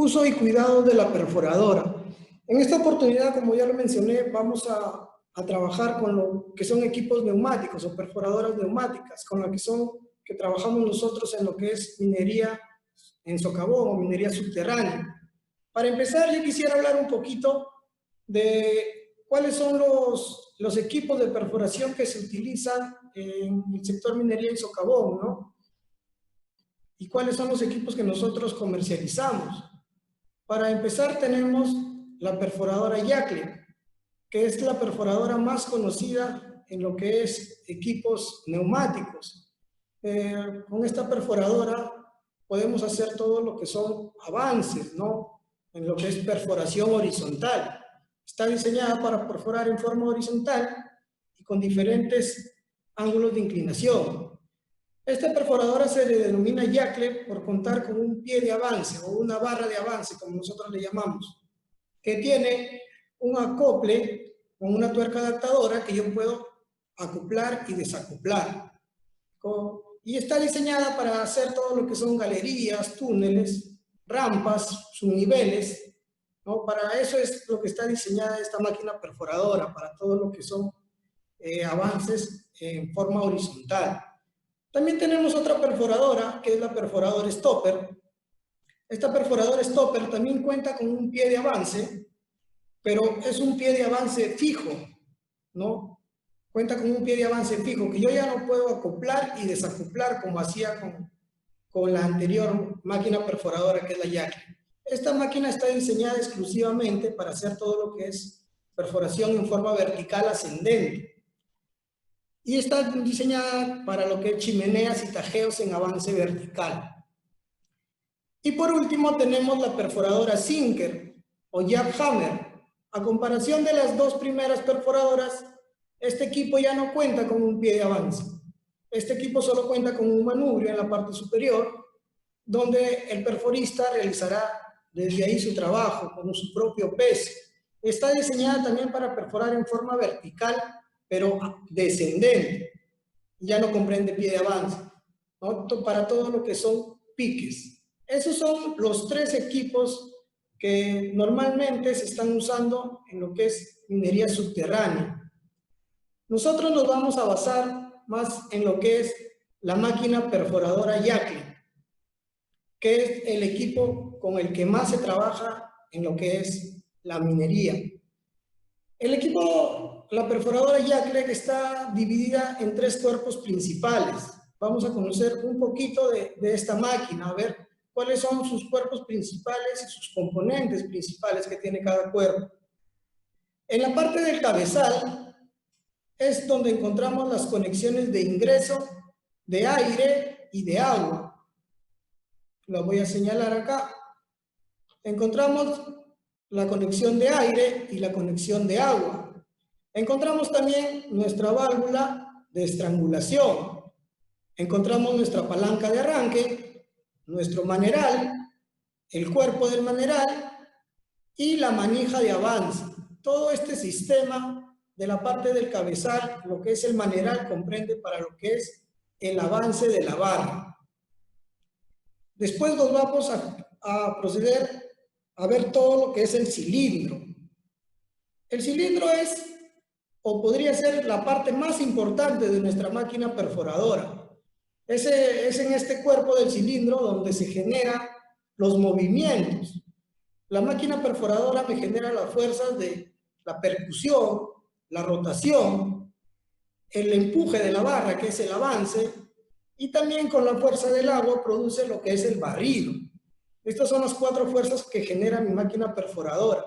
Uso y cuidado de la perforadora. En esta oportunidad, como ya lo mencioné, vamos a trabajar con lo que son equipos neumáticos o perforadoras neumáticas, con lo que trabajamos nosotros en lo que es minería en socavón o minería subterránea. Para empezar, yo quisiera hablar un poquito de cuáles son los equipos de perforación que se utilizan en el sector minería en socavón, ¿no? Y cuáles son los equipos que nosotros comercializamos. Para empezar, tenemos la perforadora Yacle, que es la perforadora más conocida en lo que es equipos neumáticos. Con esta perforadora podemos hacer todo lo que son avances, ¿no? En lo que es perforación horizontal. Está diseñada para perforar en forma horizontal y con diferentes ángulos de inclinación. Esta perforadora se le denomina Yacle por contar con un pie de avance o una barra de avance, como nosotros le llamamos, que tiene un acople con una tuerca adaptadora que yo puedo acoplar y desacoplar. Y está diseñada para hacer todo lo que son galerías, túneles, rampas, subniveles, ¿no? Para eso es lo que está diseñada esta máquina perforadora, para todo lo que son avances en forma horizontal. También tenemos otra perforadora, que es la perforadora Stopper. Esta perforadora Stopper también cuenta con un pie de avance, pero es un pie de avance fijo, ¿no? Cuenta con un pie de avance fijo, que yo ya no puedo acoplar y desacoplar como hacía con la anterior máquina perforadora, que es la Yacle. Esta máquina está diseñada exclusivamente para hacer todo lo que es perforación en forma vertical ascendente. Y está diseñada para lo que es chimeneas y tajeos en avance vertical. Y por último tenemos la perforadora Zinker o Jackhammer. A comparación de las dos primeras perforadoras, este equipo ya no cuenta con un pie de avance. Este equipo solo cuenta con un manubrio en la parte superior, donde el perforista realizará desde ahí su trabajo con su propio peso. Está diseñada también para perforar en forma vertical, pero descendente. Ya no comprende pie de avance, ¿no? Para todo lo que son piques. Esos son los tres equipos que normalmente se están usando en lo que es minería subterránea. Nosotros nos vamos a basar más en lo que es la máquina perforadora Yacle, que es el equipo con el que más se trabaja en lo que es la minería. El equipo, la perforadora Yacle, está dividida en tres cuerpos principales. Vamos a conocer un poquito de esta máquina, a ver cuáles son sus cuerpos principales y sus componentes principales que tiene cada cuerpo. En la parte del cabezal es donde encontramos las conexiones de ingreso, de aire y de agua. Lo voy a señalar acá. Encontramos la conexión de aire y la conexión de agua. Encontramos también nuestra válvula de estrangulación. Encontramos nuestra palanca de arranque, nuestro maneral, el cuerpo del maneral y la manija de avance. Todo este sistema de la parte del cabezal, lo que es el maneral, comprende para lo que es el avance de la barra. Después nos vamos a proceder a ver todo lo que es el cilindro. El cilindro es, o podría ser, la parte más importante de nuestra máquina perforadora. Es en este cuerpo del cilindro donde se generan los movimientos. La máquina perforadora me genera las fuerzas de la percusión, la rotación, el empuje de la barra, que es el avance, y también con la fuerza del agua produce lo que es el barrido. Estas son las cuatro fuerzas que genera mi máquina perforadora.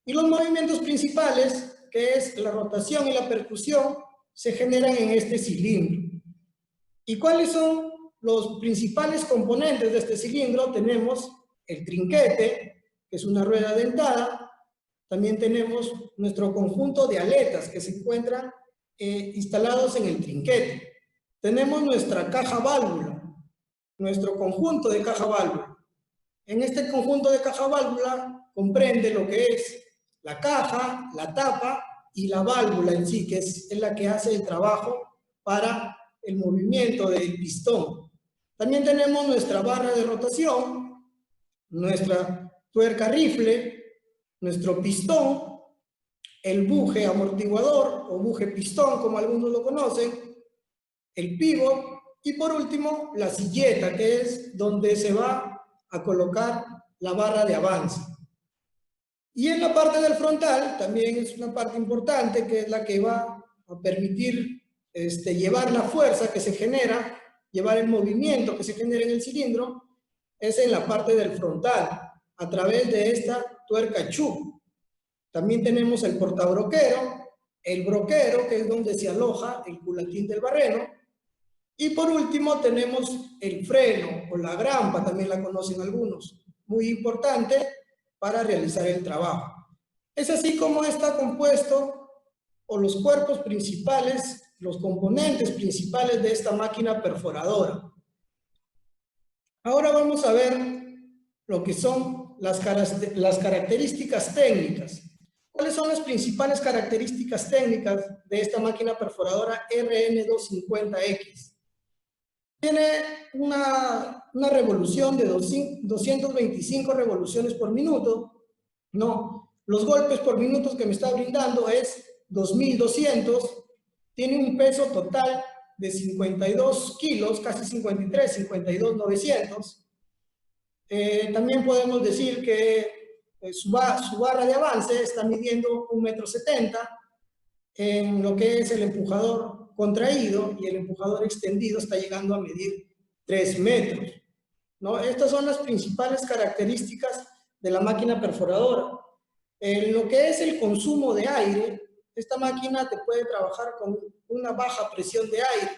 Y los movimientos principales, que es la rotación y la percusión, se generan en este cilindro. ¿Y cuáles son los principales componentes de este cilindro? Tenemos el trinquete, que es una rueda dentada. También tenemos nuestro conjunto de aletas que se encuentran instalados en el trinquete. Tenemos nuestra caja válvula, nuestro conjunto de caja válvula. En este conjunto de caja válvula comprende lo que es la caja, la tapa y la válvula en sí, que es la que hace el trabajo para el movimiento del pistón. También tenemos nuestra barra de rotación, nuestra tuerca rifle, nuestro pistón, el buje amortiguador o buje pistón, como algunos lo conocen, el pivot y por último la silleta, que es donde se va a colocar la barra de avance. Y en la parte del frontal también es una parte importante, que es la que va a permitir llevar la fuerza que se genera, llevar el movimiento que se genera en el cilindro, es en la parte del frontal, a través de esta tuerca chup. También tenemos el portabroquero, el broquero, que es donde se aloja el culatín del barreno, y por último tenemos el freno o la grampa, también la conocen algunos, muy importante para realizar el trabajo. Es así como está compuesto, o los cuerpos principales, los componentes principales de esta máquina perforadora. Ahora vamos a ver lo que son las características técnicas. ¿Cuáles son las principales características técnicas de esta máquina perforadora RN250X? Tiene una revolución de 225 revoluciones por minuto. No, los golpes por minuto que me está brindando es 2200. Tiene un peso total de 52 kilos, casi 53, 52,900. También podemos decir que su barra de avance está midiendo 1,70 m en lo que es el empujador contraído, y el empujador extendido está llegando a medir 3 metros, ¿no? Estas son las principales características de la máquina perforadora. En lo que es el consumo de aire, esta máquina te puede trabajar con una baja presión de aire.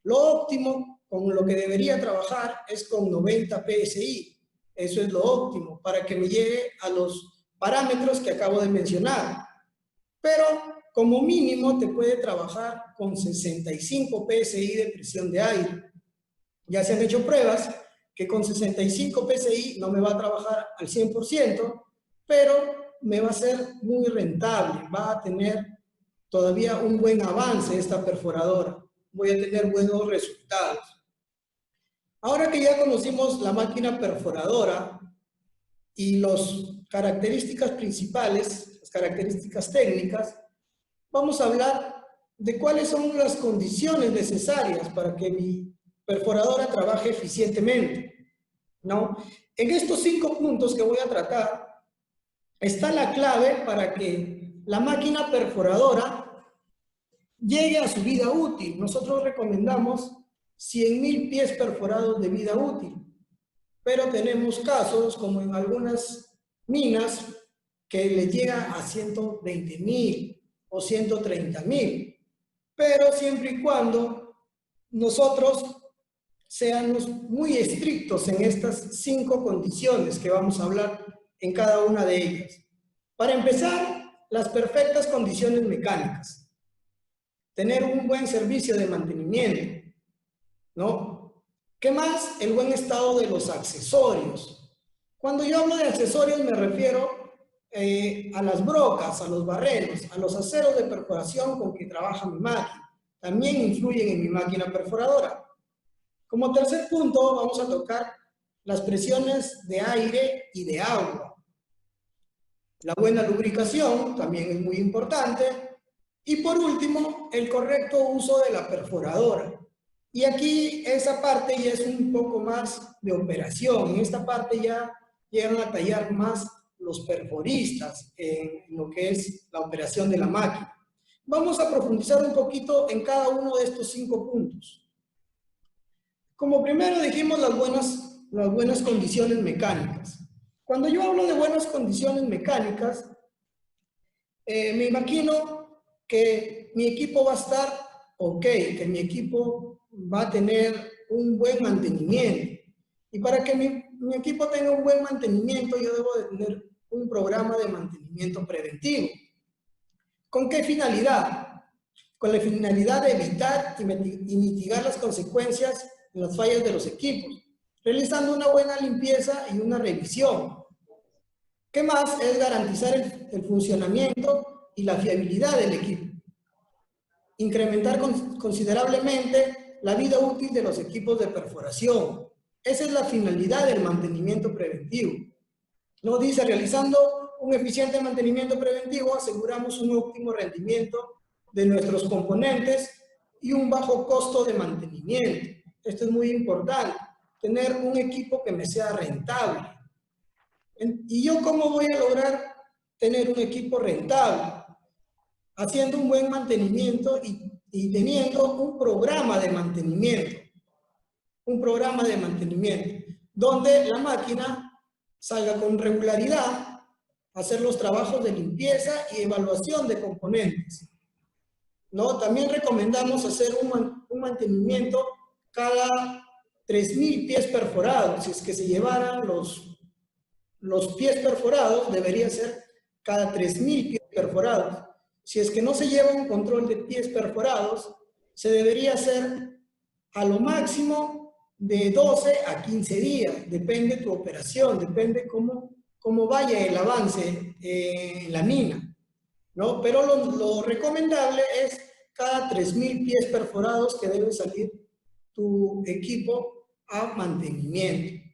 Lo óptimo, con lo que debería trabajar, es con 90 PSI. Eso es lo óptimo, para que me llegue a los parámetros que acabo de mencionar. Pero como mínimo te puede trabajar con 65 PSI de presión de aire. Ya se han hecho pruebas que con 65 PSI no me va a trabajar al 100%, pero me va a ser muy rentable, va a tener todavía un buen avance esta perforadora, voy a tener buenos resultados. Ahora que ya conocimos la máquina perforadora y las características principales, las características técnicas, vamos a hablar de cuáles son las condiciones necesarias para que mi perforadora trabaje eficientemente, ¿no? En estos 5 puntos que voy a tratar está la clave para que la máquina perforadora llegue a su vida útil. Nosotros recomendamos 100.000 pies perforados de vida útil, pero tenemos casos como en algunas minas que le llega a 120.000 o 130.000, pero siempre y cuando nosotros seamos muy estrictos en estas 5 condiciones que vamos a hablar en cada una de ellas. Para empezar, las perfectas condiciones mecánicas. Tener un buen servicio de mantenimiento, ¿no? ¿Qué más? El buen estado de los accesorios. Cuando yo hablo de accesorios me refiero a las brocas, a los barrenos, a los aceros de perforación con que trabaja mi máquina. También influyen en mi máquina perforadora. Como tercer punto vamos a tocar las presiones de aire y de agua. La buena lubricación también es muy importante. Y por último, el correcto uso de la perforadora. Y aquí esa parte ya es un poco más de operación. En esta parte ya llegan a tallar más los perforistas en lo que es la operación de la máquina. Vamos a profundizar un poquito en cada uno de estos 5 puntos. Como primero dijimos, las buenas condiciones mecánicas. Cuando yo hablo de buenas condiciones mecánicas, me imagino que mi equipo va a estar ok, que mi equipo va a tener un buen mantenimiento. Y para que mi equipo tenga un buen mantenimiento, yo debo de tener un programa de mantenimiento preventivo. ¿Con qué finalidad? Con la finalidad de evitar y mitigar las consecuencias en las fallas de los equipos, realizando una buena limpieza y una revisión. ¿Qué más? Es garantizar el funcionamiento y la fiabilidad del equipo. Incrementar considerablemente la vida útil de los equipos de perforación. Esa es la finalidad del mantenimiento preventivo. ¿no? Dice, realizando un eficiente mantenimiento preventivo, aseguramos un óptimo rendimiento de nuestros componentes y un bajo costo de mantenimiento. Esto es muy importante, tener un equipo que me sea rentable. ¿Y yo cómo voy a lograr tener un equipo rentable? Haciendo un buen mantenimiento y teniendo un programa de mantenimiento. Un programa de mantenimiento, donde la máquina salga con regularidad, hacer los trabajos de limpieza y evaluación de componentes, ¿no? También recomendamos hacer un mantenimiento cada 3.000 pies perforados. Si es que se llevaran los pies perforados, debería ser cada 3.000 pies perforados. Si es que no se lleva un control de pies perforados, se debería hacer a lo máximo de 12 a 15 días. Depende de tu operación, depende cómo vaya el avance en la mina, ¿no? Pero lo recomendable es cada 3.000 pies perforados que debe salir tu equipo a mantenimiento.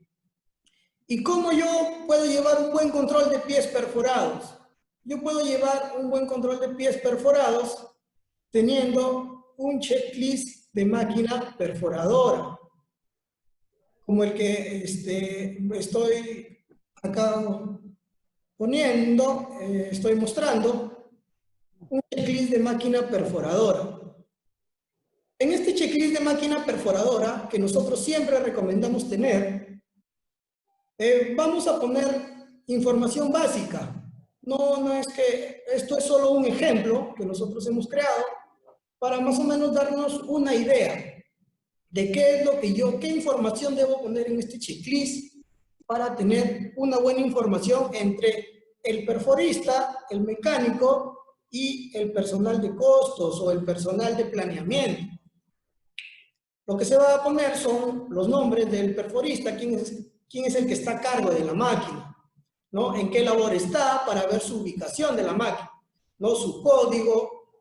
¿Y cómo yo puedo llevar un buen control de pies perforados? Yo puedo llevar un buen control de pies perforados teniendo un checklist de máquina perforadora, como el que estoy acá poniendo, estoy mostrando, un checklist de máquina perforadora. En este checklist de máquina perforadora, que nosotros siempre recomendamos tener, vamos a poner información básica. No es que esto es solo un ejemplo que nosotros hemos creado para más o menos darnos una idea de qué es lo que qué información debo poner en este checklist para tener una buena información entre el perforista, el mecánico y el personal de costos o el personal de planeamiento. Lo que se va a poner son los nombres del perforista, quién es el que está a cargo de la máquina, ¿no? En qué labor está para ver su ubicación de la máquina, ¿no? Su código,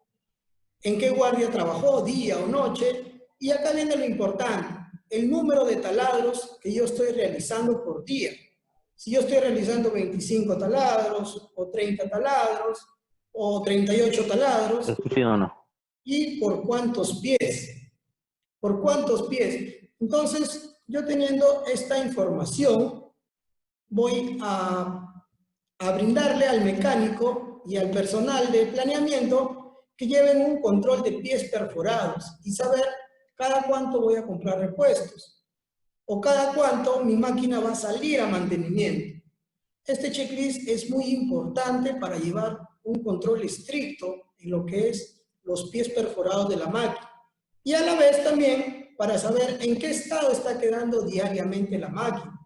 en qué guardia trabajó, día o noche. Y acá viene lo importante, el número de taladros que yo estoy realizando por día. Si yo estoy realizando 25 taladros, o 30 taladros, o 38 taladros. ¿Sí o no? ¿Y por cuántos pies? ¿Por cuántos pies? Entonces, yo teniendo esta información, voy a brindarle al mecánico y al personal de planeamiento que lleven un control de pies perforados y saber cada cuánto voy a comprar repuestos o cada cuánto mi máquina va a salir a mantenimiento. Este checklist es muy importante para llevar un control estricto en lo que es los pies perforados de la máquina y a la vez también para saber en qué estado está quedando diariamente la máquina.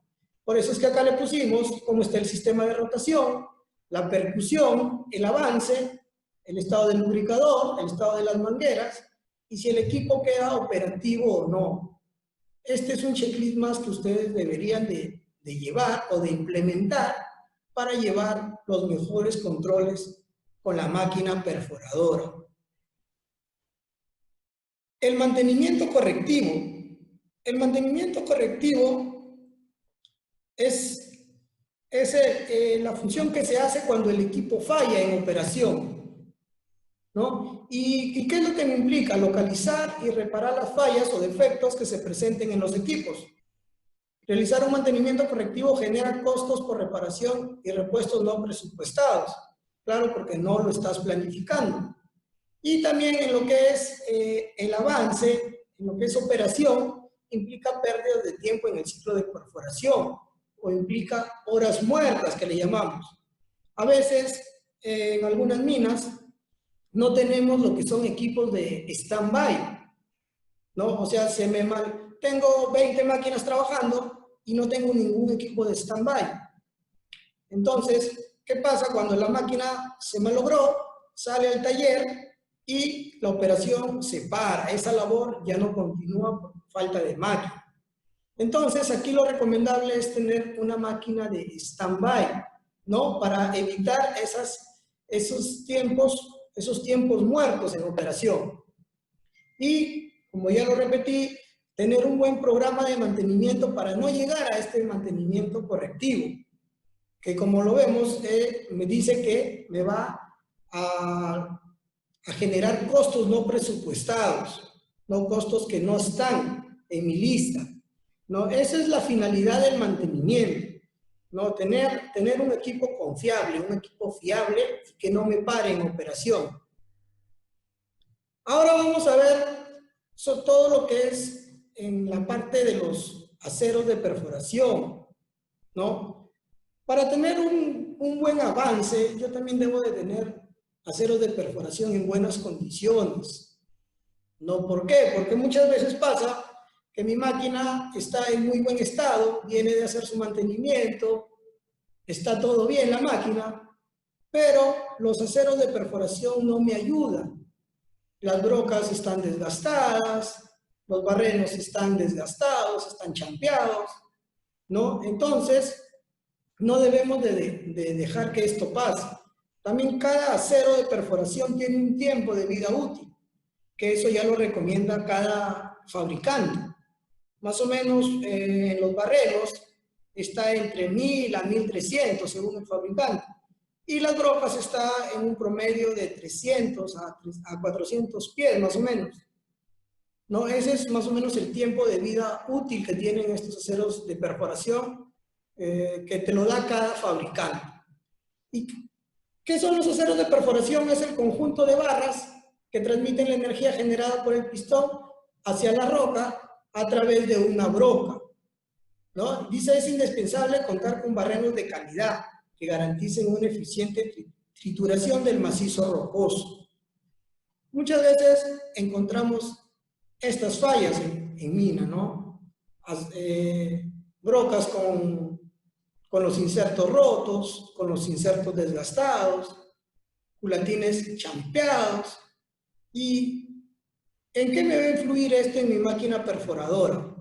Por eso es que acá le pusimos cómo está el sistema de rotación, la percusión, el avance, el estado del lubricador, el estado de las mangueras y si el equipo queda operativo o no. Este es un checklist más que ustedes deberían de llevar o de implementar para llevar los mejores controles con la máquina perforadora. El mantenimiento correctivo. El mantenimiento correctivo es la función que se hace cuando el equipo falla en operación, ¿no? ¿Y qué es lo que me implica? Localizar y reparar las fallas o defectos que se presenten en los equipos. Realizar un mantenimiento correctivo genera costos por reparación y repuestos no presupuestados. Claro, porque no lo estás planificando. Y también en lo que es el avance, en lo que es operación, implica pérdidas de tiempo en el ciclo de perforación o implica horas muertas que le llamamos. A veces, en algunas minas, no tenemos lo que son equipos de stand-by, ¿no? O sea, tengo 20 máquinas trabajando y no tengo ningún equipo de stand-by. Entonces, ¿qué pasa cuando la máquina se malogró, sale al taller y la operación se para? Esa labor ya no continúa por falta de máquina. Entonces, aquí lo recomendable es tener una máquina de stand-by, ¿no? Para evitar esos tiempos muertos en operación. Y, como ya lo repetí, tener un buen programa de mantenimiento para no llegar a este mantenimiento correctivo. que como lo vemos, me dice que me va a generar costos no presupuestados, no costos que no están en mi lista, ¿no? Esa es la finalidad del mantenimiento, ¿no? Tener un equipo confiable, un equipo fiable y que no me pare en operación. Ahora vamos a ver todo lo que es en la parte de los aceros de perforación, ¿no? Para tener un buen avance, yo también debo de tener aceros de perforación en buenas condiciones, ¿no? ¿Por qué? Porque muchas veces pasa que mi máquina está en muy buen estado, viene de hacer su mantenimiento, está todo bien la máquina, pero los aceros de perforación no me ayudan. Las brocas están desgastadas, los barrenos están desgastados, están champeados, ¿no? Entonces, no debemos de dejar que esto pase. También cada acero de perforación tiene un tiempo de vida útil, que eso ya lo recomienda cada fabricante. Más o menos en los barrenos está entre 1000 a 1300 según el fabricante. Y las brocas está en un promedio de 300 a 400 pies más o menos, ¿no? Ese es más o menos el tiempo de vida útil que tienen estos aceros de perforación que te lo da cada fabricante. ¿Y qué son los aceros de perforación? Es el conjunto de barras que transmiten la energía generada por el pistón hacia la roca a través de una broca, ¿no? Dice, es indispensable contar con barrenos de calidad que garanticen una eficiente trituración del macizo rocoso. Muchas veces encontramos estas fallas en mina, ¿no? Brocas con los insertos rotos, con los insertos desgastados, culatines champeados. ¿Y en qué me va a influir esto en mi máquina perforadora?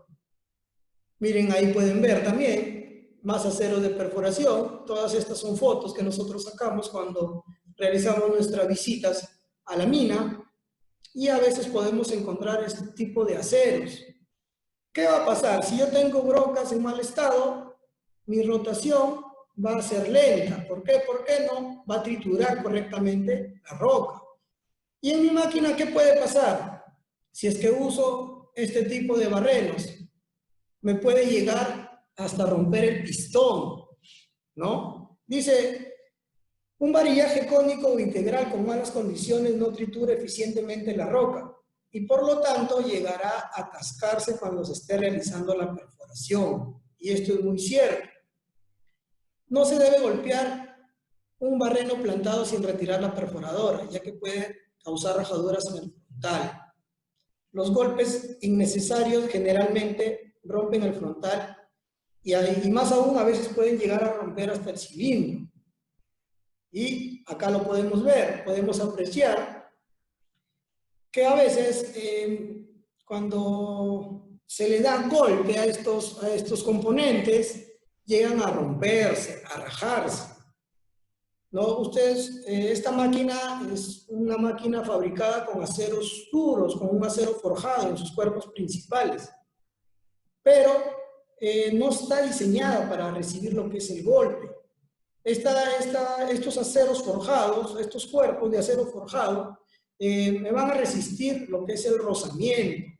Miren, ahí pueden ver también más aceros de perforación. Todas estas son fotos que nosotros sacamos cuando realizamos nuestras visitas a la mina y a veces podemos encontrar este tipo de aceros. ¿Qué va a pasar? Si yo tengo brocas en mal estado, mi rotación va a ser lenta. ¿Por qué? Porque no va a triturar correctamente la roca. Y en mi máquina, ¿qué puede pasar? Si es que uso este tipo de barrenos, me puede llegar hasta romper el pistón, ¿no? Dice, un varillaje cónico o integral con malas condiciones no tritura eficientemente la roca y por lo tanto llegará a atascarse cuando se esté realizando la perforación. Y esto es muy cierto. No se debe golpear un barreno plantado sin retirar la perforadora, ya que puede causar rajaduras en el frontal. Los golpes innecesarios generalmente rompen el frontal y más aún a veces pueden llegar a romper hasta el cilindro. Y acá lo podemos ver, podemos apreciar que a veces cuando se le da golpe a estos componentes, llegan a romperse, a rajarse, ¿no? Ustedes, esta máquina es una máquina fabricada con aceros duros, con un acero forjado en sus cuerpos principales, pero no está diseñada para recibir lo que es el golpe. Estos aceros forjados, estos cuerpos de acero forjado, me van a resistir lo que es el rozamiento,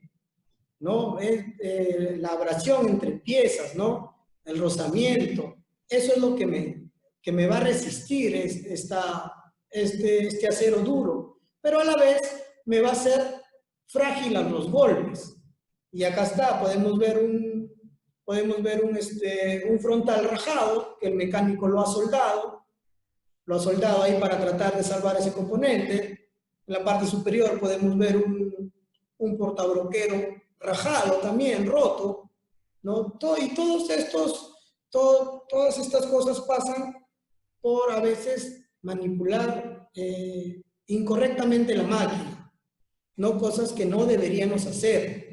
¿no? La abrasión entre piezas, ¿no? El rozamiento. Eso es lo que me va a resistir este acero duro, pero a la vez me va a hacer frágil a los golpes. Y acá está, podemos ver un frontal rajado, que el mecánico lo ha soldado ahí para tratar de salvar ese componente. En la parte superior podemos ver un portabroquero rajado también, roto, ¿no? Y todas estas cosas pasan por a veces manipular incorrectamente la máquina, ¿no? Cosas que no deberíamos hacer.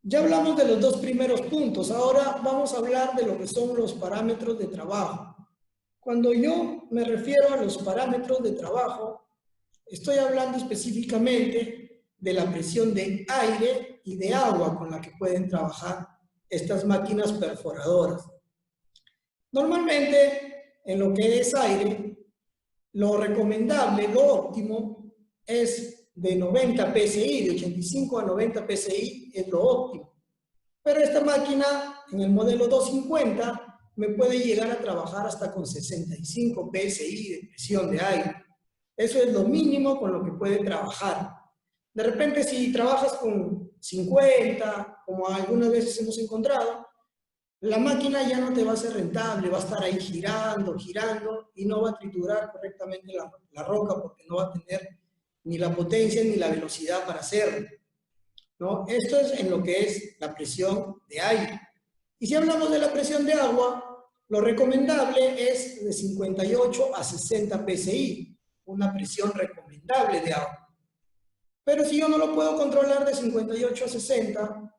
Ya hablamos de los dos primeros puntos, ahora vamos a hablar de lo que son los parámetros de trabajo. Cuando yo me refiero a los parámetros de trabajo, estoy hablando específicamente de la presión de aire y de agua con la que pueden trabajar estas máquinas perforadoras. Normalmente, en lo que es aire, lo recomendable, lo óptimo, es de 90 psi, de 85 a 90 psi es lo óptimo. Pero esta máquina, en el modelo 250, me puede llegar a trabajar hasta con 65 psi de presión de aire. Eso es lo mínimo con lo que puede trabajar. De repente, si trabajas con 50, como algunas veces hemos encontrado, la máquina ya no te va a ser rentable, va a estar ahí girando, girando, y no va a triturar correctamente la roca porque no va a tener ni la potencia ni la velocidad para hacerlo, ¿no? Esto es en lo que es la presión de aire. Y si hablamos de la presión de agua, lo recomendable es de 58 a 60 psi, una presión recomendable de agua. Pero si yo no lo puedo controlar de 58 a 60,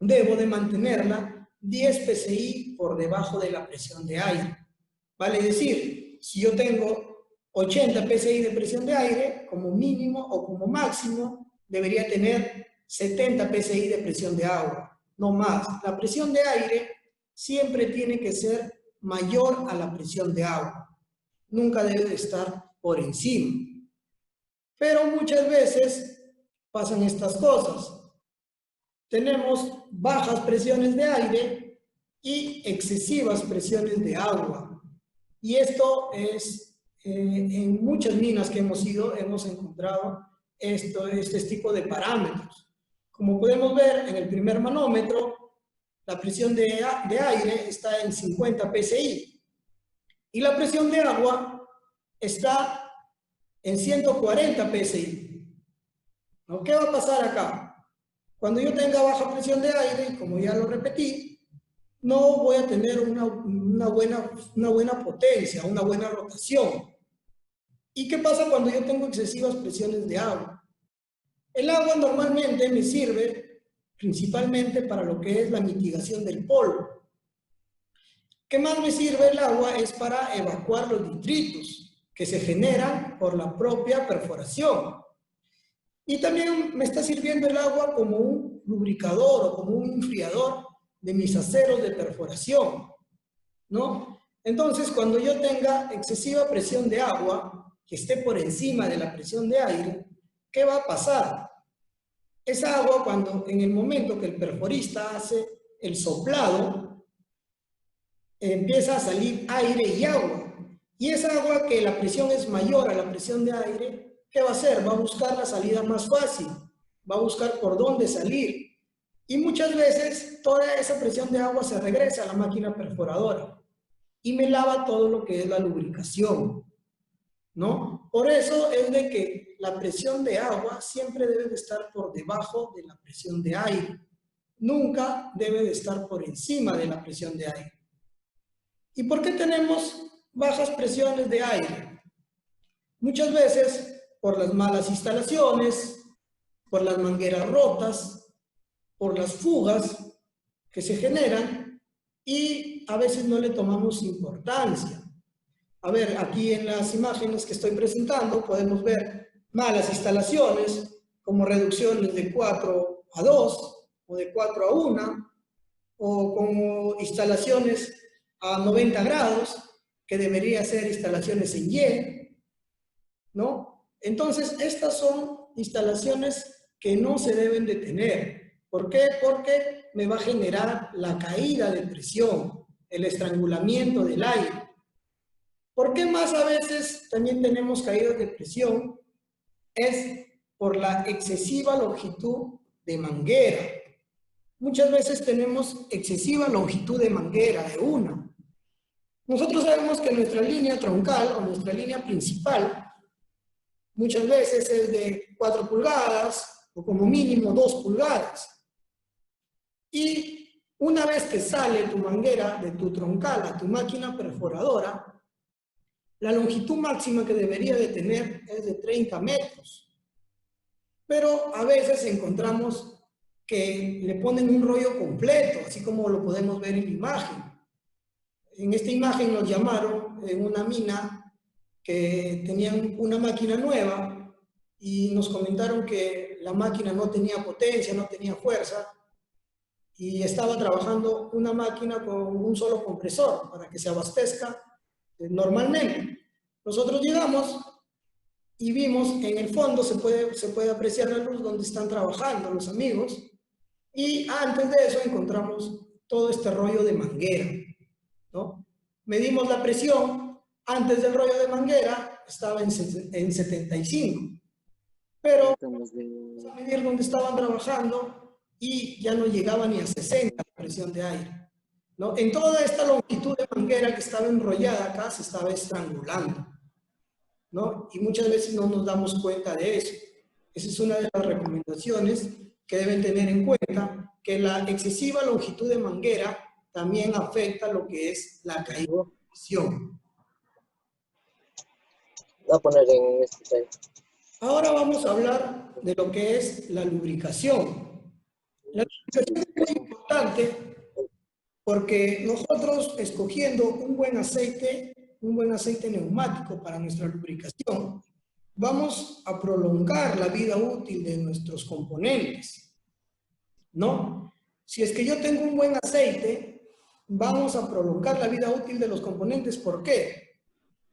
debo de mantenerla 10 psi por debajo de la presión de aire. Vale decir, si yo tengo 80 psi de presión de aire, como mínimo o como máximo, debería tener 70 psi de presión de agua, no más. La presión de aire siempre tiene que ser mayor a la presión de agua. Nunca debe de estar por encima. Pero muchas veces pasan estas cosas. Tenemos bajas presiones de aire y excesivas presiones de agua. Y esto es, en muchas minas que hemos ido, hemos encontrado este tipo de parámetros. Como podemos ver en el primer manómetro, la presión de aire está en 50 psi y la presión de agua está en 140 psi. ¿No? ¿Qué va a pasar acá? Cuando yo tenga baja presión de aire, como ya lo repetí, no voy a tener una buena potencia, una buena rotación. ¿Y qué pasa cuando yo tengo excesivas presiones de agua? El agua normalmente me sirve principalmente para lo que es la mitigación del polvo. ¿Qué más me sirve el agua? Es para evacuar los detritos que se generan por la propia perforación. Y también me está sirviendo el agua como un lubricador o como un enfriador de mis aceros de perforación, ¿no? Entonces, cuando yo tenga excesiva presión de agua, que esté por encima de la presión de aire, ¿qué va a pasar? Esa agua, cuando en el momento que el perforista hace el soplado, empieza a salir aire y agua. Y esa agua, que la presión es mayor a la presión de aire, ¿qué va a hacer? Va a buscar la salida más fácil, va a buscar por dónde salir. Y muchas veces toda esa presión de agua se regresa a la máquina perforadora y me lava todo lo que es la lubricación, ¿no? Por eso es de que la presión de agua siempre debe de estar por debajo de la presión de aire. Nunca debe de estar por encima de la presión de aire. ¿Y por qué tenemos bajas presiones de aire? Muchas veces por las malas instalaciones, por las mangueras rotas, por las fugas que se generan y a veces no le tomamos importancia. A ver, aquí en las imágenes que estoy presentando podemos ver malas instalaciones como reducciones de 4 a 2 o de 4 a 1 o como instalaciones a 90 grados que debería ser instalaciones en Y, ¿no? Entonces, estas son instalaciones que no se deben de tener. ¿Por qué? Porque me va a generar la caída de presión, el estrangulamiento del aire. ¿Por qué más a veces también tenemos caídas de presión? Es por la excesiva longitud de manguera. Muchas veces tenemos excesiva longitud de manguera, de una. Nosotros sabemos que nuestra línea troncal o nuestra línea principal muchas veces es de 4 pulgadas o como mínimo 2 pulgadas. Y una vez que sale tu manguera de tu troncal a tu máquina perforadora, la longitud máxima que debería de tener es de 30 metros. Pero a veces encontramos que le ponen un rollo completo, así como lo podemos ver en la imagen. En esta imagen nos llamaron en una mina que tenían una máquina nueva y nos comentaron que la máquina no tenía potencia, no tenía fuerza y estaba trabajando una máquina con un solo compresor para que se abastezca normalmente. Nosotros llegamos y vimos en el fondo, se puede apreciar la luz donde están trabajando los amigos, y antes de eso encontramos todo este rollo de manguera, ¿no? Medimos la presión, antes del rollo de manguera estaba en 75, pero vamos a medir donde estaban trabajando y ya no llegaba ni a 60 la presión de aire, ¿no? En toda esta longitud de manguera que estaba enrollada acá se estaba estrangulando, ¿no? Y muchas veces no nos damos cuenta de eso. Esa es una de las recomendaciones que deben tener en cuenta, que la excesiva longitud de manguera también afecta lo que es la caída de presión. Voy a poner en este. Ahora vamos a hablar de lo que es la lubricación. La lubricación es muy importante porque nosotros escogiendo un buen aceite neumático para nuestra lubricación, vamos a prolongar la vida útil de nuestros componentes, ¿no? Si es que yo tengo un buen aceite, vamos a prolongar la vida útil de los componentes. ¿Por qué?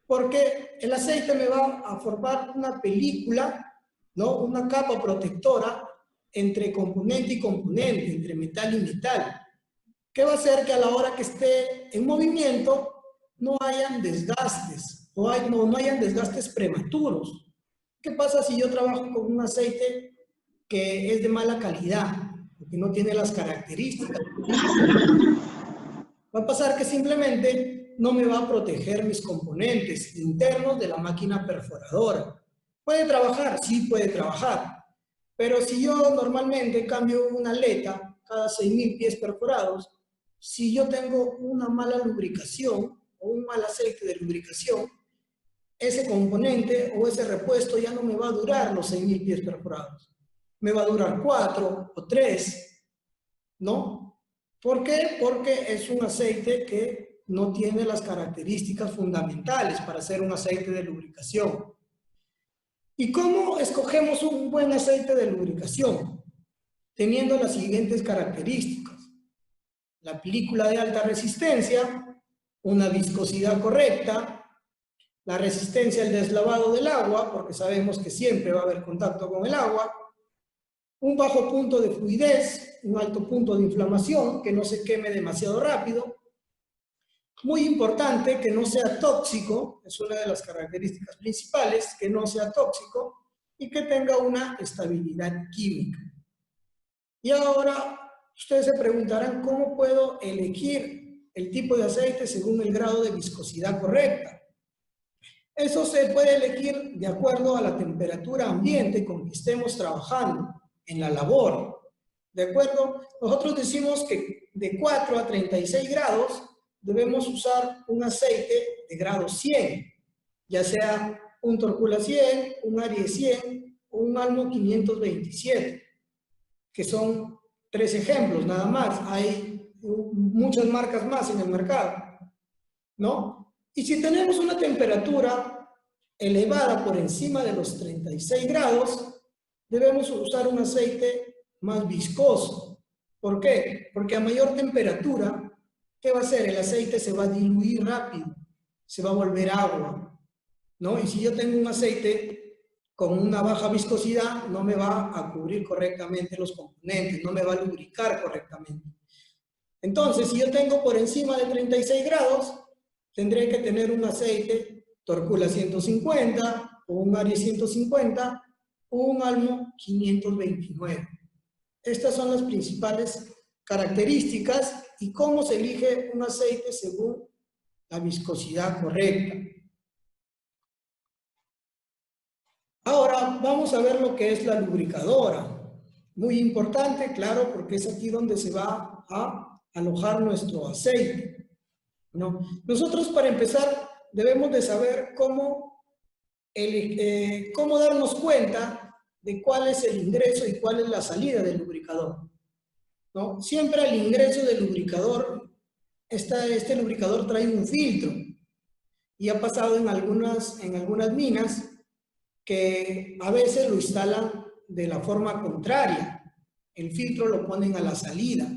Porque el aceite me va a formar una película, ¿no? Una capa protectora entre componente y componente, entre metal y metal, que va a hacer que a la hora que esté en movimiento no hayan desgastes, no hayan desgastes prematuros. ¿Qué pasa si yo trabajo con un aceite que es de mala calidad, que no tiene las características? Va a pasar que simplemente no me va a proteger mis componentes internos de la máquina perforadora. ¿Puede trabajar? Sí, puede trabajar. Pero si yo normalmente cambio una aleta cada 6.000 pies perforados, si yo tengo una mala lubricación o un mal aceite de lubricación, ese componente o ese repuesto ya no me va a durar los 6.000 pies perforados. Me va a durar 4 o 3, ¿no? ¿Por qué? Porque es un aceite que no tiene las características fundamentales para ser un aceite de lubricación. ¿Y cómo escogemos un buen aceite de lubricación? Teniendo las siguientes características: la película de alta resistencia, una viscosidad correcta, la resistencia al deslavado del agua, porque sabemos que siempre va a haber contacto con el agua, un bajo punto de fluidez, un alto punto de inflamación, que no se queme demasiado rápido. Muy importante, que no sea tóxico, es una de las características principales, que no sea tóxico y que tenga una estabilidad química. Y ahora ustedes se preguntarán, ¿cómo puedo elegir el tipo de aceite según el grado de viscosidad correcta? Eso se puede elegir de acuerdo a la temperatura ambiente con que estemos trabajando en la labor. ¿De acuerdo? Nosotros decimos que de 4 a 36 grados debemos usar un aceite de grado 100, ya sea un Torcula 100, un Aries 100 o un Almo 527, que son 3 ejemplos nada más. Hay muchas marcas más en el mercado, ¿no? Y si tenemos una temperatura elevada por encima de los 36 grados, debemos usar un aceite más viscoso. ¿Por qué? Porque a mayor temperatura, ¿qué va a hacer? El aceite se va a diluir rápido, se va a volver agua, ¿no? Y si yo tengo un aceite con una baja viscosidad, no me va a cubrir correctamente los componentes, no me va a lubricar correctamente. Entonces, si yo tengo por encima de 36 grados, tendré que tener un aceite Torcula 150 o un Aries 150 o un Almo 529. Estas son las principales características y cómo se elige un aceite según la viscosidad correcta. Ahora vamos a ver lo que es la lubricadora. Muy importante, claro, porque es aquí donde se va a alojar nuestro aceite, ¿no? Nosotros, para empezar, debemos de saber cómo darnos cuenta de cuál es el ingreso y cuál es la salida del lubricador, ¿no? Siempre al ingreso del lubricador, este lubricador trae un filtro, y ha pasado en algunas minas que a veces lo instalan de la forma contraria. El filtro lo ponen a la salida,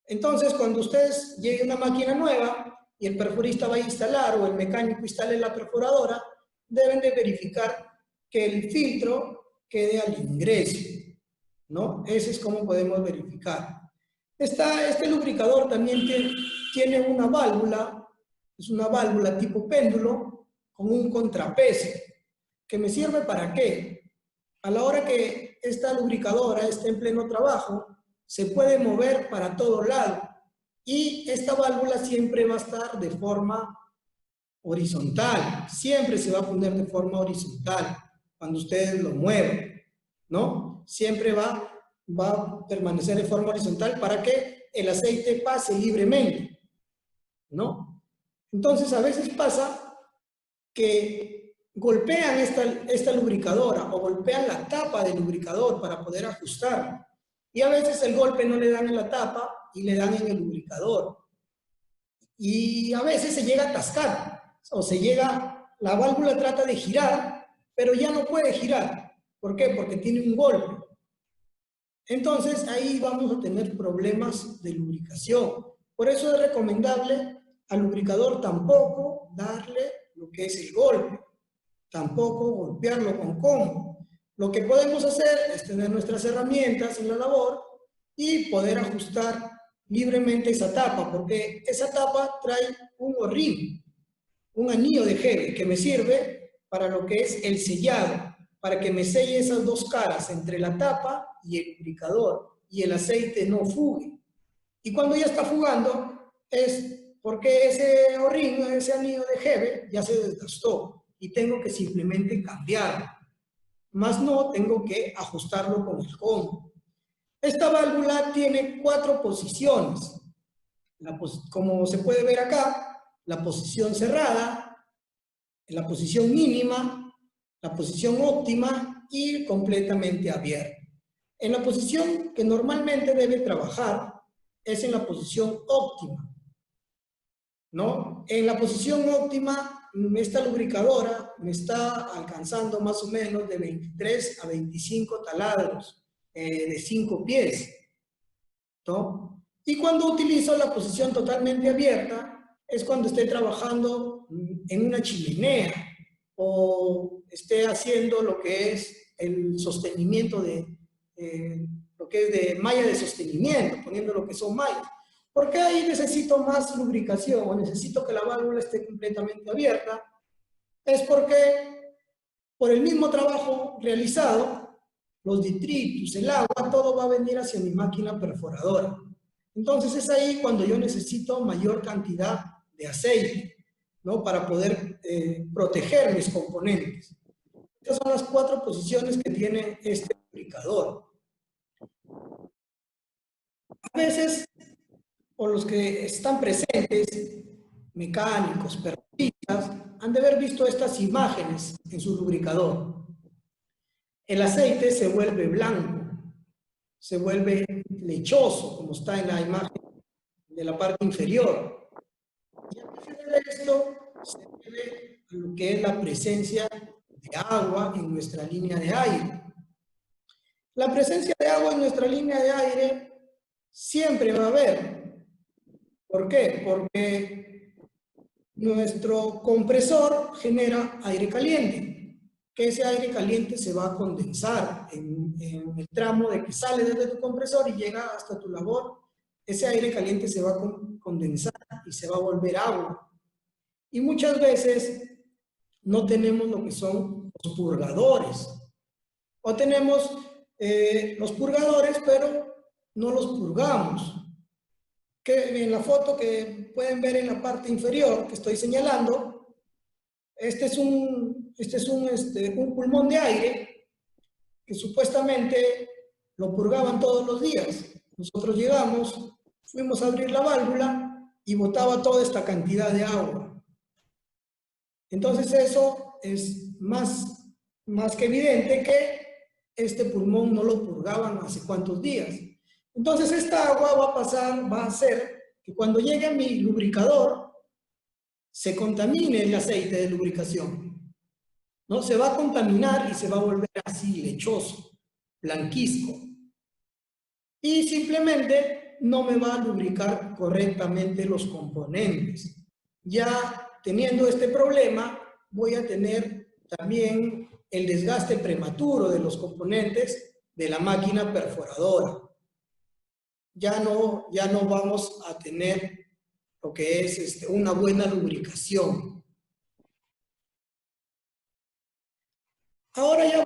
Entonces, cuando ustedes llegue una máquina nueva y el perforista va a instalar o el mecánico instale la perforadora, deben de verificar que el filtro quede al ingreso, ¿no? Ese es como podemos verificar. Este lubricador también tiene una válvula, es una válvula tipo péndulo con un contrapeso, que me sirve ¿para qué? A la hora que esta lubricadora esté en pleno trabajo, se puede mover para todo lado y esta válvula siempre va a estar de forma horizontal, siempre se va a poner de forma horizontal cuando ustedes lo mueven, ¿no? Siempre va a permanecer de forma horizontal para que el aceite pase libremente, ¿no? Entonces a veces pasa que golpean esta lubricadora o golpean la tapa del lubricador para poder ajustarla. Y a veces el golpe no le dan en la tapa y le dan en el lubricador. Y a veces se llega a atascar o la válvula trata de girar, pero ya no puede girar. ¿Por qué? Porque tiene un golpe. Entonces ahí vamos a tener problemas de lubricación. Por eso es recomendable al lubricador tampoco darle lo que es el golpe, tampoco golpearlo con combo. Lo que podemos hacer es tener nuestras herramientas en la labor y poder ajustar libremente esa tapa, porque esa tapa trae un O-ring, un anillo de gel que me sirve para lo que es el sellado, para que me selle esas dos caras entre la tapa y el lubricador y el aceite no fugue. Y cuando ya está fugando es porque ese O-ring, ese anillo de gel ya se desgastó y tengo que simplemente cambiarlo. Más no tengo que ajustarlo con el combo. Esta válvula tiene 4 posiciones. Como se puede ver acá, la posición cerrada, la posición mínima, la posición óptima y completamente abierta. En la posición que normalmente debe trabajar es en la posición óptima, ¿no? En la posición óptima, esta lubricadora me está alcanzando más o menos de 23 a 25 taladros de 5 pies, ¿no? Y cuando utilizo la posición totalmente abierta, es cuando esté trabajando en una chimenea o esté haciendo lo que es el sostenimiento lo que es de malla de sostenimiento, poniendo lo que son mallas. ¿Por qué ahí necesito más lubricación o necesito que la válvula esté completamente abierta? Es porque por el mismo trabajo realizado, los detritus, el agua, todo va a venir hacia mi máquina perforadora. Entonces es ahí cuando yo necesito mayor cantidad de aceite, ¿no? Para poder proteger mis componentes. Estas son las 4 posiciones que tiene este lubricador. A veces, o los que están presentes, mecánicos, perforistas, han de haber visto estas imágenes en su lubricador. El aceite se vuelve blanco, se vuelve lechoso, como está en la imagen de la parte inferior. Y al final de esto se debe a lo que es la presencia de agua en nuestra línea de aire. La presencia de agua en nuestra línea de aire siempre va a haber. ¿Por qué? Porque nuestro compresor genera aire caliente, que ese aire caliente se va a condensar en el tramo de que sale desde tu compresor y llega hasta tu labor. Ese aire caliente se va a condensar y se va a volver agua. Y muchas veces no tenemos lo que son los purgadores. O tenemos los purgadores, pero no los purgamos. Que en la foto que pueden ver en la parte inferior que estoy señalando, este es un pulmón de aire que supuestamente lo purgaban todos los días. Nosotros llegamos, fuimos a abrir la válvula y botaba toda esta cantidad de agua. Entonces eso es más que evidente que este pulmón no lo purgaban hace cuántos días. Entonces esta agua va a hacer que cuando llegue a mi lubricador se contamine el aceite de lubricación, ¿no? Se va a contaminar y se va a volver así lechoso, blanquizco. Y simplemente no me va a lubricar correctamente los componentes. Ya teniendo este problema, voy a tener también el desgaste prematuro de los componentes de la máquina perforadora. Ya no vamos a tener lo que es una buena lubricación. Ahora ya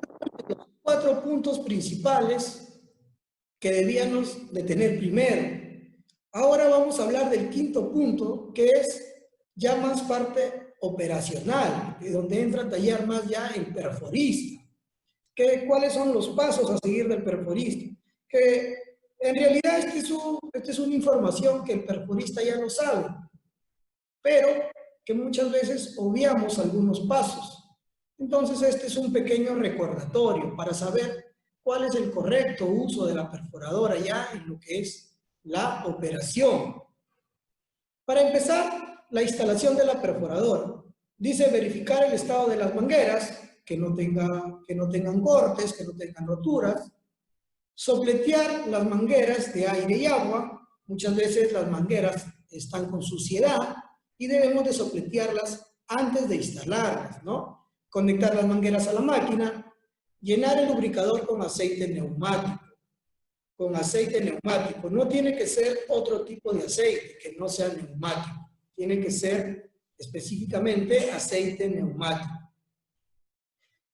los 4 puntos principales que debíamos de tener primero. Ahora vamos a hablar del 5º punto, que es ya más parte operacional, de donde entra a tallar más ya el perforista. ¿Cuáles son los pasos a seguir del perforista? Que en realidad esta es una información que el perforista ya lo sabe, pero que muchas veces obviamos algunos pasos. Entonces este es un pequeño recordatorio para saber cuál es el correcto uso de la perforadora ya en lo que es la operación. Para empezar, la instalación de la perforadora. Dice verificar el estado de las mangueras, que no tengan cortes, que no tengan roturas. Sopletear las mangueras de aire y agua. Muchas veces las mangueras están con suciedad y debemos de sopletearlas antes de instalarlas, ¿no? Conectar las mangueras a la máquina. Llenar el lubricador con aceite neumático. Con aceite neumático. No tiene que ser otro tipo de aceite que no sea neumático. Tiene que ser específicamente aceite neumático.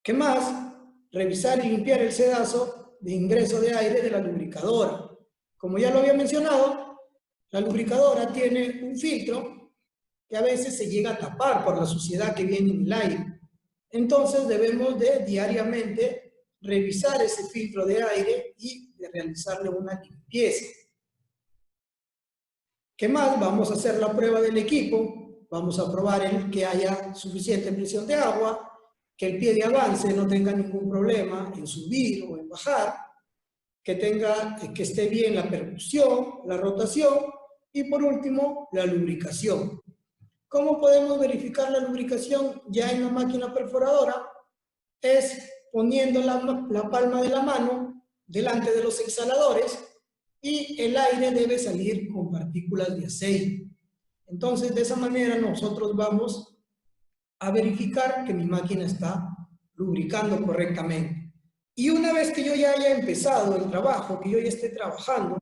¿Qué más? Revisar y limpiar el sedazo de ingreso de aire de la lubricadora. Como ya lo había mencionado, la lubricadora tiene un filtro que a veces se llega a tapar por la suciedad que viene en el aire. Entonces debemos de diariamente revisar ese filtro de aire y de realizarle una limpieza. ¿Qué más? Vamos a hacer la prueba del equipo. Vamos a probar que haya suficiente presión de agua, que el pie de avance no tenga ningún problema en subir o en bajar, que esté bien la percusión, la rotación y por último la lubricación. ¿Cómo podemos verificar la lubricación ya en la máquina perforadora? Es poniendo la palma de la mano delante de los exhaladores y el aire debe salir con partículas de aceite. Entonces, de esa manera nosotros vamos a verificar que mi máquina está lubricando correctamente. Y una vez que yo ya haya empezado el trabajo, que yo ya esté trabajando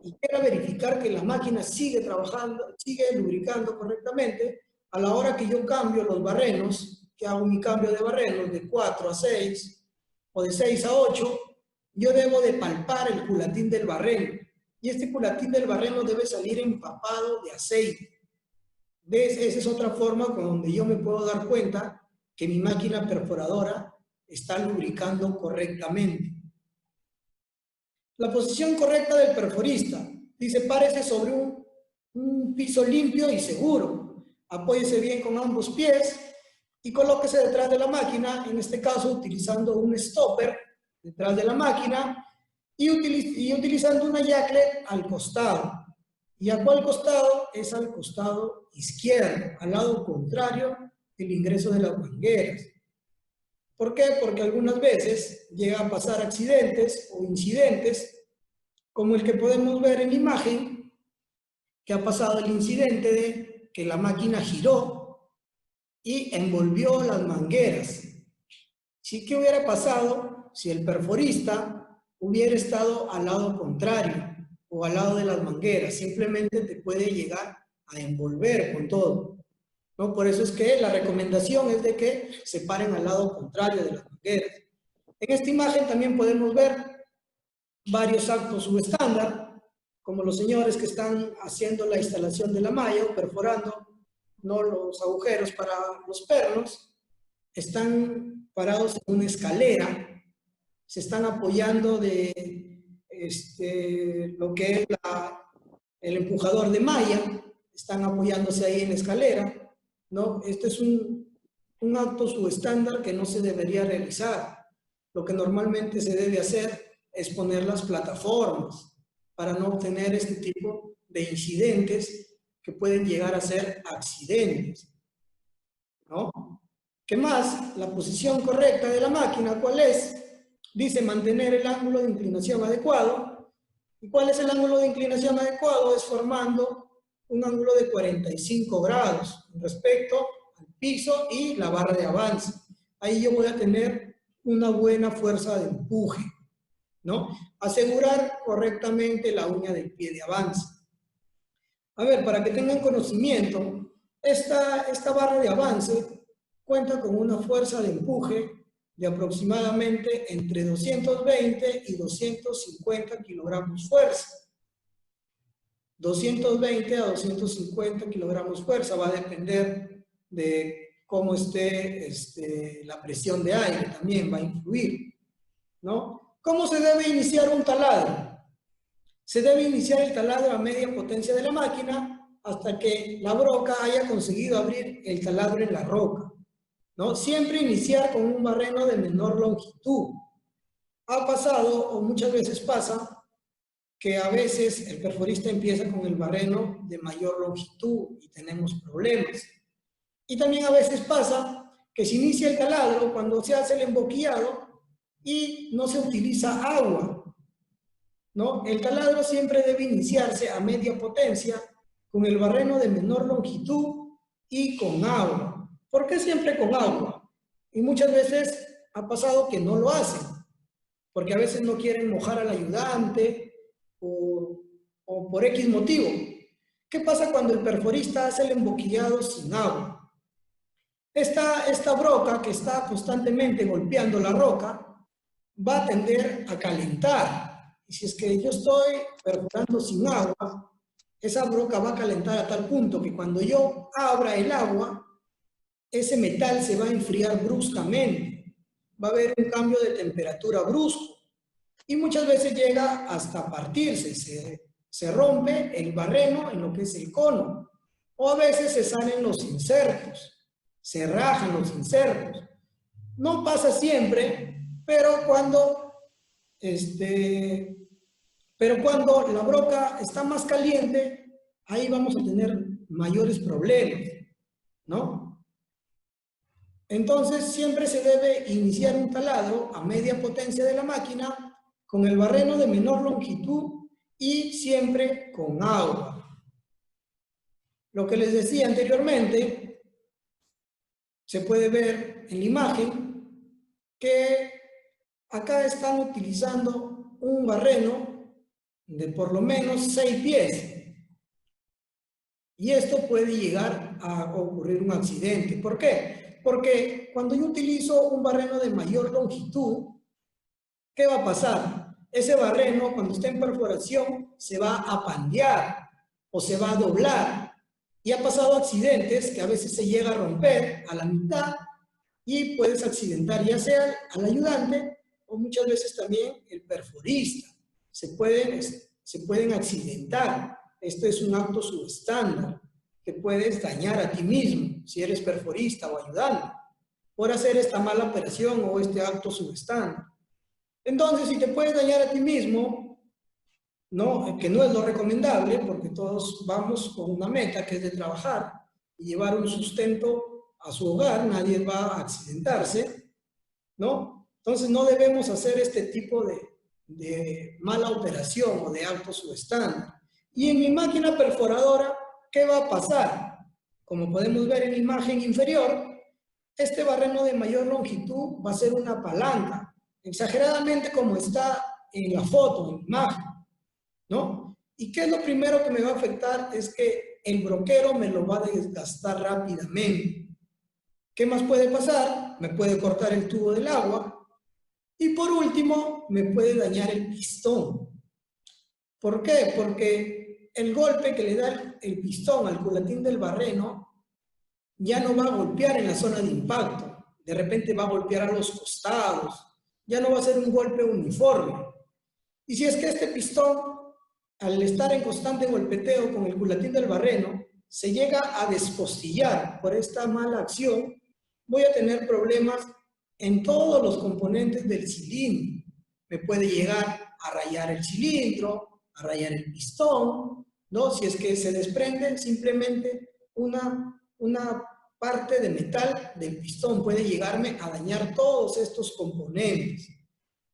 y quiera verificar que la máquina sigue trabajando, sigue lubricando correctamente, a la hora que yo cambio los barrenos, que hago mi cambio de barrenos de 4 a 6 o de 6 a 8, yo debo de palpar el culatín del barreno. Y este culatín del barreno debe salir empapado de aceite. Esa es otra forma con donde yo me puedo dar cuenta que mi máquina perforadora está lubricando correctamente. La posición correcta del perforista. Dice, párese sobre un piso limpio y seguro. Apóyese bien con ambos pies y colóquese detrás de la máquina, en este caso utilizando un stopper detrás de la máquina y utilizando una yacle al costado. ¿Y a cuál costado? Es al costado izquierdo, al lado contrario del ingreso de las mangueras. ¿Por qué? Porque algunas veces llegan a pasar accidentes o incidentes, como el que podemos ver en la imagen, que ha pasado el incidente de que la máquina giró y envolvió las mangueras. ¿Qué hubiera pasado si el perforista hubiera estado al lado contrario o al lado de las mangueras? Simplemente te puede llegar a envolver con todo, ¿no? Por eso es que la recomendación es de que se paren al lado contrario de las mangueras. En esta imagen también podemos ver varios actos subestándar, como los señores que están haciendo la instalación de la malla o perforando, ¿no?, los agujeros para los pernos. Están parados en una escalera, se están apoyando de lo que es el empujador de malla, están apoyándose ahí en la escalera, ¿no? Este es un acto subestándar que no se debería realizar. Lo que normalmente se debe hacer es poner las plataformas para no obtener este tipo de incidentes que pueden llegar a ser accidentes, ¿no? ¿Qué más? La posición correcta de la máquina, ¿cuál es? Dice mantener el ángulo de inclinación adecuado. ¿Y cuál es el ángulo de inclinación adecuado? Es formando un ángulo de 45 grados respecto al piso y la barra de avance. Ahí yo voy a tener una buena fuerza de empuje, ¿no? Asegurar correctamente la uña del pie de avance. A ver, para que tengan conocimiento, esta barra de avance cuenta con una fuerza de empuje de aproximadamente entre 220 y 250 kilogramos fuerza. 220 a 250 kilogramos fuerza, va a depender de cómo esté la presión de aire, también va a influir, ¿no? ¿Cómo se debe iniciar un taladro? Se debe iniciar el taladro a media potencia de la máquina hasta que la broca haya conseguido abrir el taladro en la roca, ¿no? Siempre iniciar con un barreno de menor longitud. Ha pasado, o muchas veces pasa, que a veces el perforista empieza con el barreno de mayor longitud y tenemos problemas. Y también a veces pasa que se inicia el taladro cuando se hace el emboquillado y no se utiliza agua, ¿no? El taladro siempre debe iniciarse a media potencia con el barreno de menor longitud y con agua. ¿Por qué siempre con agua? Y muchas veces ha pasado que no lo hacen, porque a veces no quieren mojar al ayudante o por X motivo. ¿Qué pasa cuando el perforista hace el emboquillado sin agua? Esta broca que está constantemente golpeando la roca va a tender a calentar. Y si es que yo estoy perforando sin agua, esa broca va a calentar a tal punto que cuando yo abra el agua, ese metal se va a enfriar bruscamente. Va a haber un cambio de temperatura brusco. Y muchas veces llega hasta partirse. Se rompe el barreno en lo que es el cono. O a veces se salen los insertos. Se rajan los insertos. No pasa siempre, pero cuando la broca está más caliente, ahí vamos a tener mayores problemas, ¿no? Entonces siempre se debe iniciar un taladro a media potencia de la máquina con el barreno de menor longitud y siempre con agua. Lo que les decía anteriormente, se puede ver en la imagen que acá están utilizando un barreno de por lo menos 6 pies. Y esto puede llegar a ocurrir un accidente. ¿Por qué? Porque cuando yo utilizo un barreno de mayor longitud, ¿qué va a pasar? Ese barreno, cuando está en perforación, se va a pandear o se va a doblar. Y ha pasado accidentes que a veces se llega a romper a la mitad y puedes accidentar ya sea al ayudante o muchas veces también el perforista. Se pueden accidentar. Esto es un acto subestándar. Te puedes dañar a ti mismo si eres perforista o ayudante por hacer esta mala operación o este acto subestándar. Entonces, si te puedes dañar a ti mismo, ¿no? Que no es lo recomendable, porque todos vamos con una meta que es de trabajar y llevar un sustento a su hogar, nadie va a accidentarse, ¿no? Entonces no debemos hacer este tipo de mala operación o de acto subestándar. Y en mi máquina perforadora, ¿qué va a pasar? Como podemos ver en la imagen inferior, este barreno de mayor longitud va a ser una palanca, exageradamente como está en la foto, en la imagen, ¿no? ¿Y qué es lo primero que me va a afectar? Es que el broquero me lo va a desgastar rápidamente. ¿Qué más puede pasar? Me puede cortar el tubo del agua. Y por último, me puede dañar el pistón. ¿Por qué? Porque el golpe que le da el pistón al culatín del barreno ya no va a golpear en la zona de impacto. De repente va a golpear a los costados. Ya no va a ser un golpe uniforme. Y si es que este pistón, al estar en constante golpeteo con el culatín del barreno, se llega a despostillar por esta mala acción, voy a tener problemas en todos los componentes del cilindro. Me puede llegar a rayar el cilindro, a rayar el pistón, ¿no? Si es que se desprende simplemente una parte de metal del pistón, puede llegarme a dañar todos estos componentes.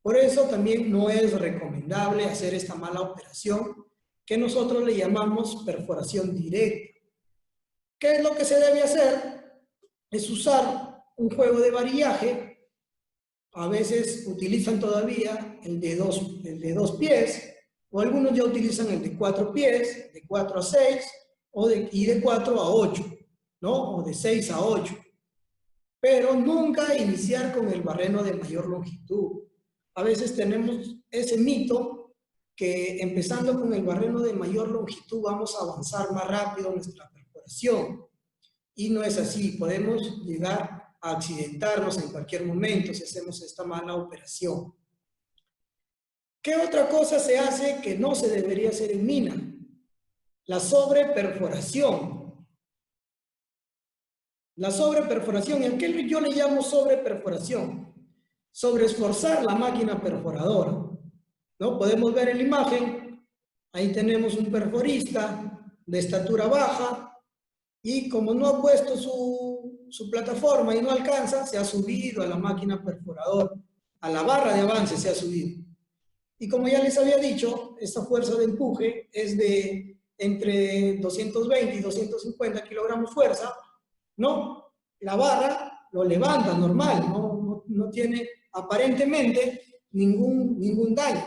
Por eso también no es recomendable hacer esta mala operación que nosotros le llamamos perforación directa. ¿Qué es lo que se debe hacer? Es usar un juego de varillaje. A veces utilizan todavía el de dos pies, o algunos ya utilizan el de 4 pies, de 4 a 6, y de 4 a 8, ¿no? O de 6 a 8. Pero nunca iniciar con el barreno de mayor longitud. A veces tenemos ese mito que empezando con el barreno de mayor longitud vamos a avanzar más rápido en nuestra perforación. Y no es así, podemos llegar a accidentarnos en cualquier momento si hacemos esta mala operación. ¿Qué otra cosa se hace que no se debería hacer en mina? La sobreperforación. La sobreperforación, ¿y a qué yo le llamo sobreperforación? Sobreesforzar la máquina perforadora, ¿no? Podemos ver en la imagen, ahí tenemos un perforista de estatura baja y como no ha puesto su plataforma y no alcanza, se ha subido a la máquina perforadora, a la barra de avance se ha subido. Y como ya les había dicho, esta fuerza de empuje es de entre 220 y 250 kilogramos fuerza, ¿no? La barra lo levanta normal, no tiene aparentemente ningún daño,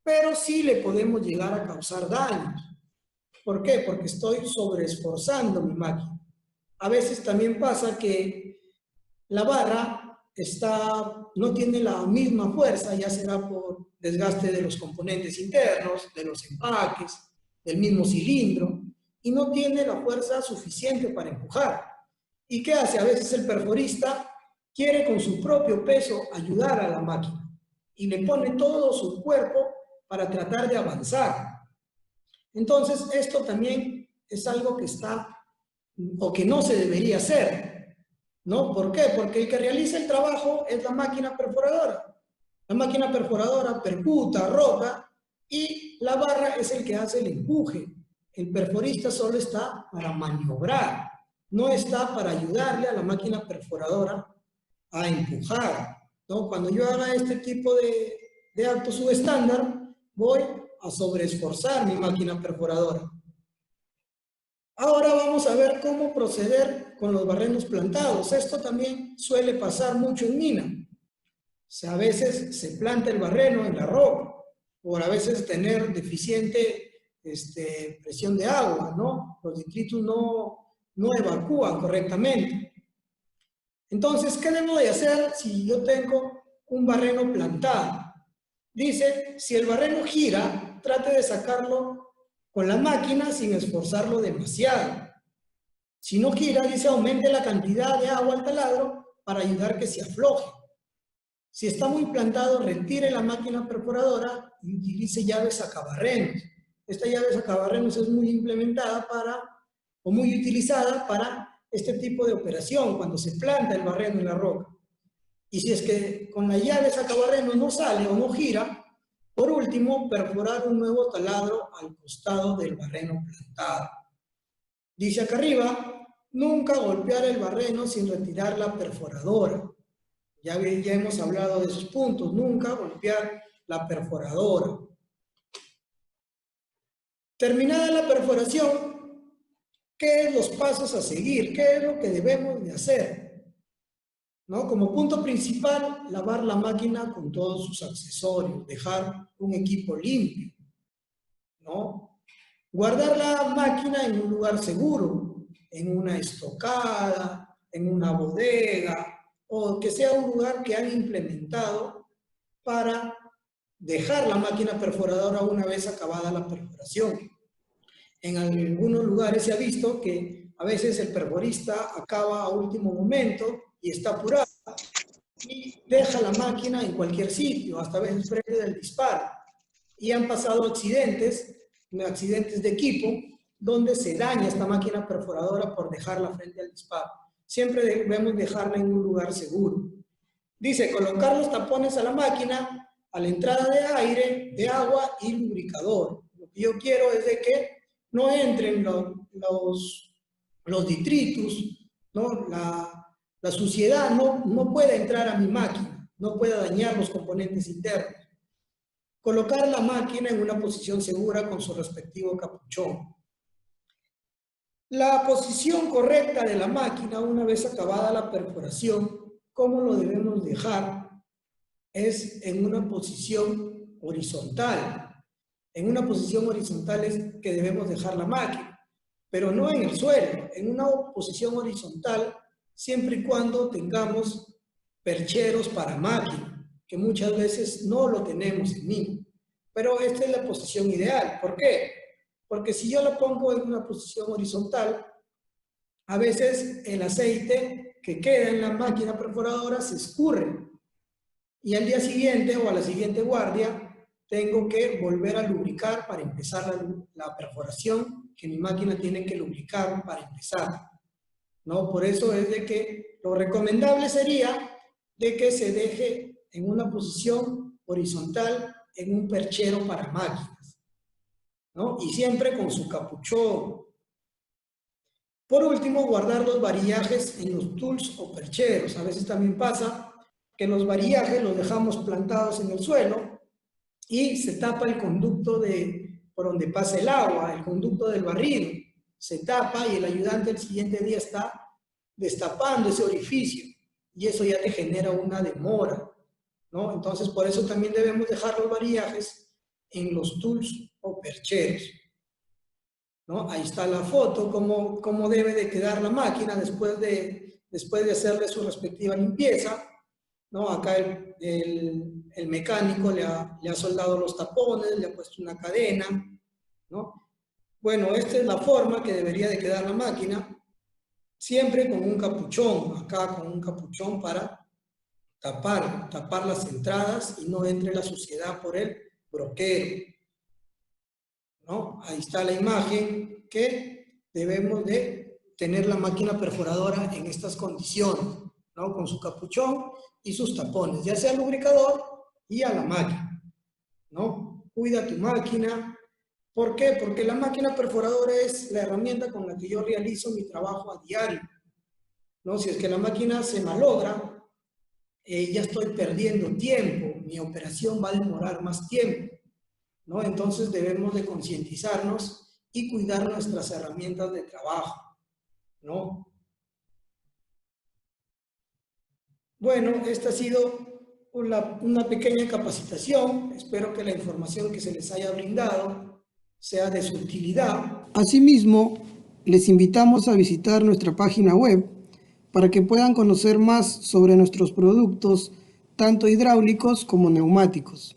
pero sí le podemos llegar a causar daños. ¿Por qué? Porque estoy sobreesforzando mi máquina. A veces también pasa que la barra no tiene la misma fuerza, ya será por desgaste de los componentes internos, de los empaques, del mismo cilindro, y no tiene la fuerza suficiente para empujar. ¿Y qué hace? A veces el perforista quiere con su propio peso ayudar a la máquina y le pone todo su cuerpo para tratar de avanzar. Entonces, esto también es algo que o que no se debería hacer, ¿no? ¿Por qué? Porque el que realiza el trabajo es la máquina perforadora. La máquina perforadora percuta, rota, y la barra es el que hace el empuje. El perforista solo está para maniobrar, no está para ayudarle a la máquina perforadora a empujar, ¿no? Cuando yo haga este tipo de acto subestándar, voy a sobreesforzar mi máquina perforadora. Ahora vamos a ver cómo proceder con los barrenos plantados. Esto también suele pasar mucho en mina. O sea, a veces se planta el barreno en la roca, o a veces tener deficiente presión de agua, ¿no? Los detritus no evacúan correctamente. Entonces, ¿qué debo de hacer si yo tengo un barreno plantado? Dice, si el barreno gira, trate de sacarlo con la máquina sin esforzarlo demasiado. Si no gira, dice, aumente la cantidad de agua al taladro para ayudar que se afloje. Si está muy plantado, retire la máquina perforadora y utilice llaves sacabarrenos. Esta llave sacabarrenos es muy implementada muy utilizada para este tipo de operación, cuando se planta el barreno en la roca. Y si es que con la llave sacabarrenos no sale o no gira, por último, perforar un nuevo taladro al costado del barreno plantado. Dice acá arriba, nunca golpear el barreno sin retirar la perforadora. Ya hemos hablado de esos puntos, nunca golpear la perforadora. Terminada la perforación, ¿qué es los pasos a seguir? ¿Qué es lo que debemos de hacer? ¿No? Como punto principal, lavar la máquina con todos sus accesorios, dejar un equipo limpio, ¿no? Guardar la máquina en un lugar seguro, en una estocada, en una bodega, o que sea un lugar que han implementado para dejar la máquina perforadora una vez acabada la perforación. En algunos lugares se ha visto que a veces el perforista acaba a último momento y está apurado y deja la máquina en cualquier sitio, hasta a veces frente del disparo. Y han pasado accidentes de equipo, donde se daña esta máquina perforadora por dejarla frente al disparo. Siempre debemos dejarla en un lugar seguro. Dice, colocar los tapones a la máquina a la entrada de aire, de agua y lubricador. Lo que yo quiero es de que no entren los detritus, ¿no? La suciedad no puede entrar a mi máquina. no pueda dañar los componentes internos. Colocar la máquina en una posición segura con su respectivo capuchón. La posición correcta de la máquina, una vez acabada la perforación, ¿cómo lo debemos dejar? Es en una posición horizontal. En una posición horizontal es que debemos dejar la máquina, pero no en el suelo, en una posición horizontal, siempre y cuando tengamos percheros para máquina, que muchas veces no lo tenemos en mí. Pero esta es la posición ideal. ¿Por qué? Porque si yo la pongo en una posición horizontal, a veces el aceite que queda en la máquina perforadora se escurre. Y al día siguiente o a la siguiente guardia tengo que volver a lubricar para empezar la perforación que mi máquina tiene que lubricar para empezar, ¿no? Por eso es de que lo recomendable sería de que se deje en una posición horizontal en un perchero para máquinas, ¿no? Y siempre con su capuchón. Por último, guardar los varillajes en los tools o percheros. A veces también pasa que los varillajes los dejamos plantados en el suelo y se tapa el conducto por donde pasa el agua, el conducto del barrido. Se tapa y el ayudante el siguiente día está destapando ese orificio y eso ya te genera una demora, ¿no? Entonces, por eso también debemos dejar los varillajes en los tools o percheros, ¿no? Ahí está la foto, cómo debe de quedar la máquina después de hacerle su respectiva limpieza, ¿no? Acá el mecánico le ha soldado los tapones, le ha puesto una cadena, ¿no? Bueno, esta es la forma que debería de quedar la máquina, siempre con un capuchón, acá con un capuchón para tapar las entradas y no entre la suciedad por el broquero, ¿no? Ahí está la imagen que debemos de tener la máquina perforadora en estas condiciones, ¿no? Con su capuchón y sus tapones, ya sea al lubricador y a la máquina, ¿no? Cuida tu máquina. ¿Por qué? Porque la máquina perforadora es la herramienta con la que yo realizo mi trabajo a diario, ¿no? Si es que la máquina se malogra, ya estoy perdiendo tiempo, mi operación va a demorar más tiempo, ¿no? Entonces debemos de concientizarnos y cuidar nuestras herramientas de trabajo, ¿no? Bueno, esta ha sido una pequeña capacitación. Espero que la información que se les haya brindado sea de su utilidad. Asimismo, les invitamos a visitar nuestra página web para que puedan conocer más sobre nuestros productos, tanto hidráulicos como neumáticos.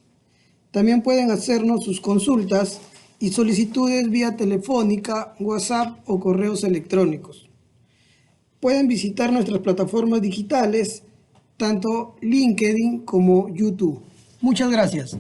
También pueden hacernos sus consultas y solicitudes vía telefónica, WhatsApp o correos electrónicos. Pueden visitar nuestras plataformas digitales, tanto LinkedIn como YouTube. Muchas gracias.